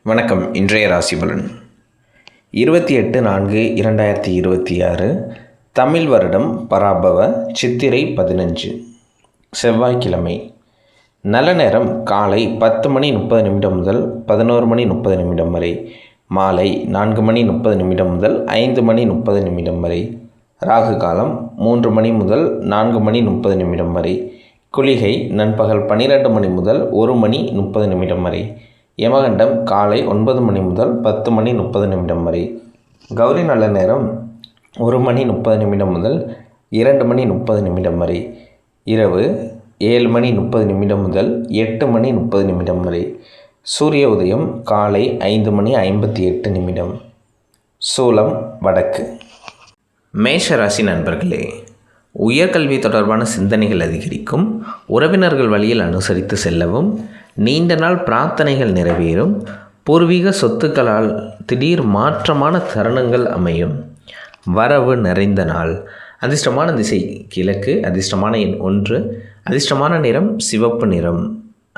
வணக்கம். இன்றைய ராசி பலன் 28/4/2026 தமிழ் வருடம் பராபவ சித்திரை 15 செவ்வாய்க்கிழமை. நல்ல நேரம் காலை 10:30 முதல் 11:30 வரை, மாலை 4:30 முதல் 5:30 வரை, ராகு காலம் 3 மணி முதல் 4:30 வரை, குளிகை நண்பகல் 12 முதல் 1:30 வரை, யமகண்டம் காலை 9 முதல் 10:30 வரை, கௌரி நல்ல நேரம் 1:30 முதல் 2:30 வரை, இரவு 7:30 முதல் 8:30 வரை, சூரிய உதயம் காலை 5:58. சூலம் வடக்கு. மேஷராசி நண்பர்களே, உயர்கல்வி தொடர்பான சிந்தனைகள் அதிகரிக்கும். உறவினர்கள் வழியில் அனுசரித்து செல்லவும். நீண்ட நாள் பிரார்த்தனைகள் நிறைவேறும். பூர்வீக சொத்துக்களால் திடீர் மாற்றமான தருணங்கள் அமையும். வரவு நிறைந்த நாள். அதிர்ஷ்டமான திசை கிழக்கு. அதிர்ஷ்டமான எண் 1. அதிர்ஷ்டமான நிறம் சிவப்பு நிறம்.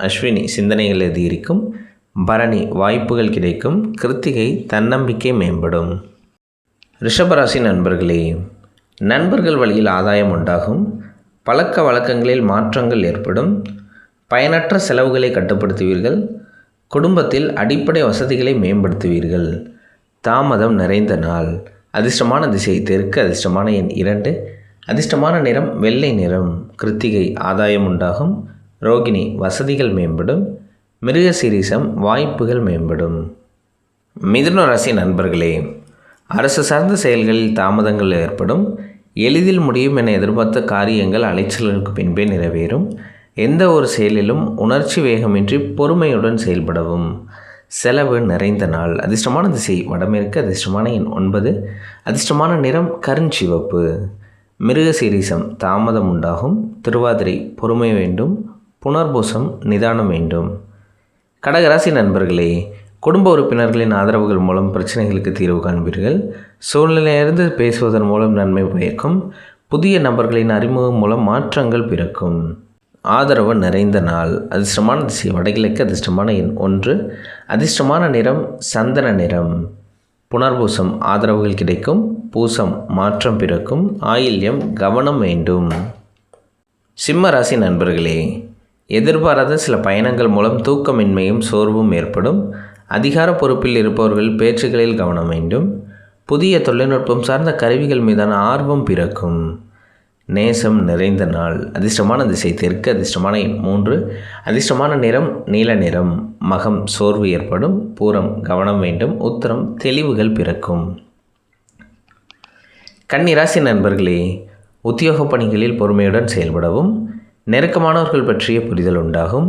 அஸ்வினி சிந்தனைகள் அதிகரிக்கும். பரணி வாய்ப்புகள் கிடைக்கும். கிருத்திகை தன்னம்பிக்கை மேம்படும். ரிஷபராசி நண்பர்களே, நண்பர்கள் வழியில் ஆதாயம் உண்டாகும். பழக்க வழக்கங்களில் மாற்றங்கள் ஏற்படும். பயனற்ற செலவுகளை கட்டுப்படுத்துவீர்கள். குடும்பத்தில் அடிப்படை வசதிகளை மேம்படுத்துவீர்கள். தாமதம் நிறைந்த நாள். அதிர்ஷ்டமான திசை தெற்கு. அதிர்ஷ்டமான எண் 2. அதிர்ஷ்டமான நிறம் வெள்ளை நிறம். கிருத்திகை ஆதாயம் உண்டாகும். ரோகிணி வசதிகள் மேம்படும். மிருகசீரிசம் வாய்ப்புகள் மேம்படும். மிதுன ராசி நண்பர்களே, அரசு சார்ந்த செயல்களில் தாமதங்கள் ஏற்படும். எளிதில் முடியும் என எதிர்பார்த்த காரியங்கள் அலைச்சல்களுக்கு பின்பே நிறைவேறும். எந்த ஒரு செயலிலும் உணர்ச்சி வேகமின்றி பொறுமையுடன் செயல்படவும். செலவு நிறைந்த நாள். அதிர்ஷ்டமான திசை வடமேற்கு. அதிர்ஷ்டமான எண் 9. அதிர்ஷ்டமான நிறம் கருஞ்சிவப்பு. மிருகசீரிசம் தாமதம் உண்டாகும். திருவாதிரை பொறுமை வேண்டும். புனர்பூசம் நிதானம் வேண்டும். கடகராசி நண்பர்களே, குடும்ப உறுப்பினர்களின் ஆதரவுகள் மூலம் பிரச்சனைகளுக்கு தீர்வு காண்பீர்கள். சூழ்நிலையிலிருந்து பேசுவதன் மூலம் நன்மை பயக்கும். புதிய நபர்களின் அறிமுகம் மூலம் மாற்றங்கள் பிறக்கும். ஆதரவு நிறைந்த நாள். அதிர்ஷ்டமான திசை வடகிழக்கு. அதிர்ஷ்டமான எண் 1. அதிர்ஷ்டமான நிறம் சந்தன நிறம். புனர்பூசம் ஆதரவுகள் கிடைக்கும். பூசம் மாற்றம் பிறக்கும். ஆயில்யம் கவனம் வேண்டும். சிம்ம ராசி நண்பர்களே, எதிர்பாராத சில பயணங்கள் மூலம் தூக்கமின்மையும் சோர்வும் ஏற்படும். அதிகார பொறுப்பில் இருப்பவர்கள் பேச்சுகளில் கவனம் வேண்டும். புதிய தொழில்நுட்பம் சார்ந்த கருவிகள் மீதான ஆர்வம் பிறக்கும். நேசம் நிறைந்த நாள். அதிர்ஷ்டமான திசை தெற்கு. அதிர்ஷ்டமான எண் 3. அதிர்ஷ்டமான நிறம் நீல நிறம். மகம் சோர்வு ஏற்படும். பூரம் கவனம் வேண்டும். உத்திரம் தெளிவுகள் பிறக்கும். கன்னிராசி நண்பர்களே, உத்தியோக பணிகளில் பொறுமையுடன் செயல்படவும். நெருக்கமானவர்கள் பற்றிய புரிதல் உண்டாகும்.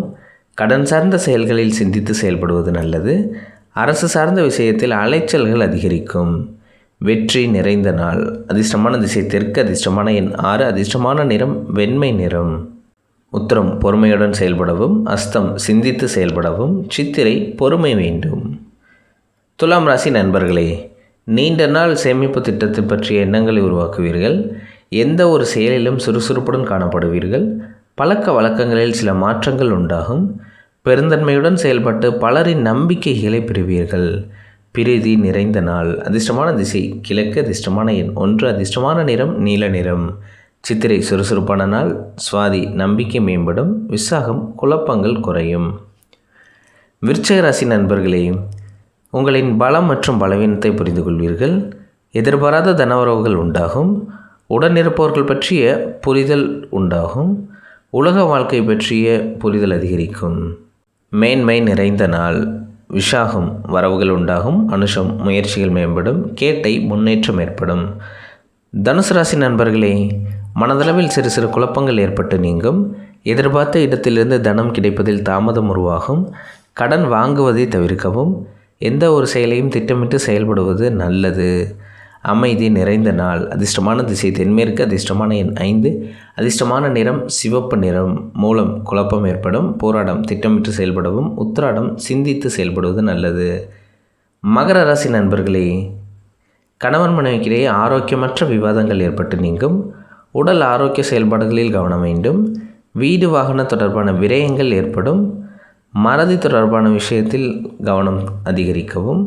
கடன் சார்ந்த செயல்களில் சிந்தித்து செயல்படுவது நல்லது. அரசு சார்ந்த விஷயத்தில் அலைச்சல்கள் அதிகரிக்கும். வெற்றி நிறைந்த நாள். அதிர்ஷ்டமான திசை தெற்கு. அதிர்ஷ்டமான எண் 6. அதிர்ஷ்டமான நிறம் வெண்மை நிறம். உத்திரம் பொறுமையுடன் செயல்படவும். அஸ்தம் சிந்தித்து செயல்படவும். சித்திரை பொறுமை வேண்டும். துலாம் ராசி நண்பர்களே, நீண்ட நாள் சேமிப்பு திட்டத்தை பற்றிய எண்ணங்களை உருவாக்குவீர்கள். எந்த ஒரு செயலிலும் சுறுசுறுப்புடன் காணப்படுவீர்கள். பழக்க வழக்கங்களில் சில மாற்றங்கள் உண்டாகும். பெருந்தன்மையுடன் செயல்பட்டு பலரின் நம்பிக்கைகளை பெறுவீர்கள். பிரீதி நிறைந்த நாள். அதிர்ஷ்டமான திசை கிழக்கு. அதிர்ஷ்டமான எண் 1. அதிர்ஷ்டமான நிறம் நீல நிறம். சித்திரை சுறுசுறுப்பான நாள். சுவாதி நம்பிக்கை மேம்படும். விசாகம் குழப்பங்கள் குறையும். விருச்சிக ராசி நண்பர்களே, உங்களின் பலம் மற்றும் பலவீனத்தை புரிந்து கொள்வீர்கள். எதிர்பாராத தனவரவுகள் உண்டாகும். உடனிருப்பவர்கள் பற்றிய புரிதல் உண்டாகும். உலக வாழ்க்கை பற்றிய புரிதல் அதிகரிக்கும். மேன்மை நிறைந்த நாள். விஷாகம் வரவுகள் உண்டாகும். அனுஷம் முயற்சிகள் மேம்படும். கேட்டை முன்னேற்றம் ஏற்படும். தனுசு ராசி நண்பர்களே, மனதளவில் சிறு சிறு குழப்பங்கள் ஏற்பட்டு நீங்கும். எதிர்பார்த்த இடத்திலிருந்து தனம் கிடைப்பதில் தாமதம் உருவாகும். கடன் வாங்குவதை தவிர்க்கவும். எந்த ஒரு செயலையும் திட்டமிட்டு செயல்படுவது நல்லது. அமைதி நிறைந்த நாள். அதிர்ஷ்டமான திசை தென்மேற்கு. அதிர்ஷ்டமான எண் 5. அதிர்ஷ்டமான நிறம் சிவப்பு நிறம். மூலம் குழப்பம் ஏற்படும். போராடம் திட்டமிட்டு செயல்படவும். உத்திராடம் சிந்தித்து செயல்படுவது நல்லது. மகர ராசி நண்பர்களே, கணவன் மனைவிக்கிடையே ஆரோக்கியமற்ற விவாதங்கள் ஏற்பட்டு நீங்கும். உடல் ஆரோக்கிய செயல்பாடுகளில் கவனம் வேண்டும். வீடு வாகன தொடர்பான விரயங்கள் ஏற்படும். மறதி தொடர்பான விஷயத்தில் கவனம் அதிகரிக்கவும்.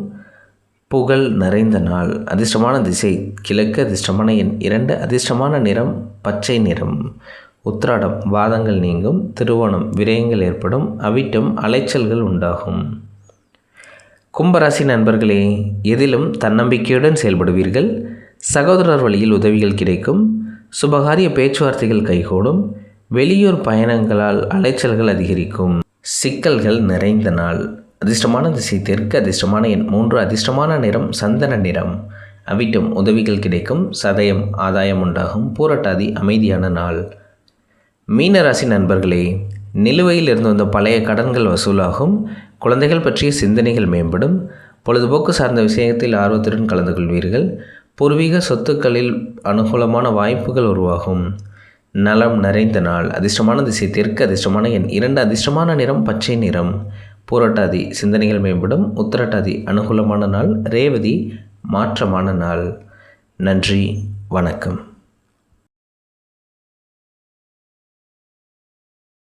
புகழ் நிறைந்த நாள். அதிர்ஷ்டமான திசை கிழக்கு. அதிர்ஷ்டமான எண் 2. அதிர்ஷ்டமான நிறம் பச்சை நிறம். உத்திராடம் வாதங்கள் நீங்கும். திருவோணம் விரயங்கள் ஏற்படும். அவிட்டம் அலைச்சல்கள் உண்டாகும். கும்பராசி நண்பர்களே, எதிலும் தன்னம்பிக்கையுடன் செயல்படுவீர்கள். சகோதரர் வழியில் உதவிகள் கிடைக்கும். சுபகாரிய பேச்சுவார்த்தைகள் கைகூடும். வெளியூர் பயணங்களால் அலைச்சல்கள் அதிகரிக்கும். சிக்கல்கள் நிறைந்த நாள். அதிர்ஷ்டமான திசை தெற்கு. அதிர்ஷ்டமான எண் 3. அதிர்ஷ்டமான நிறம் சந்தன நிறம். அவிட்டம் உதவிகள் கிடைக்கும். சதயம் ஆதாயம் உண்டாகும். பூரட்டாதி அமைதியான நாள். மீனராசி நண்பர்களே, நிலுவையில் இருந்து வந்த பழைய கடன்கள் வசூலாகும். குழந்தைகள் பற்றிய சிந்தனைகள் மேம்படும். பொழுதுபோக்கு சார்ந்த விஷயத்தில் ஆர்வத்துடன் கலந்து கொள்வீர்கள். பூர்வீக சொத்துக்களில் அனுகூலமான வாய்ப்புகள் உருவாகும். நலம் நிறைந்த நாள். அதிர்ஷ்டமான திசை தெற்கு. அதிர்ஷ்டமான எண் 2. அதிர்ஷ்டமான நிறம் பச்சை நிறம். பூரட்டாதி சிந்தனைகள் மேம்படும். உத்திரட்டாதி அனுகூலமான நாள். ரேவதி மாற்றமான நாள். நன்றி, வணக்கம்.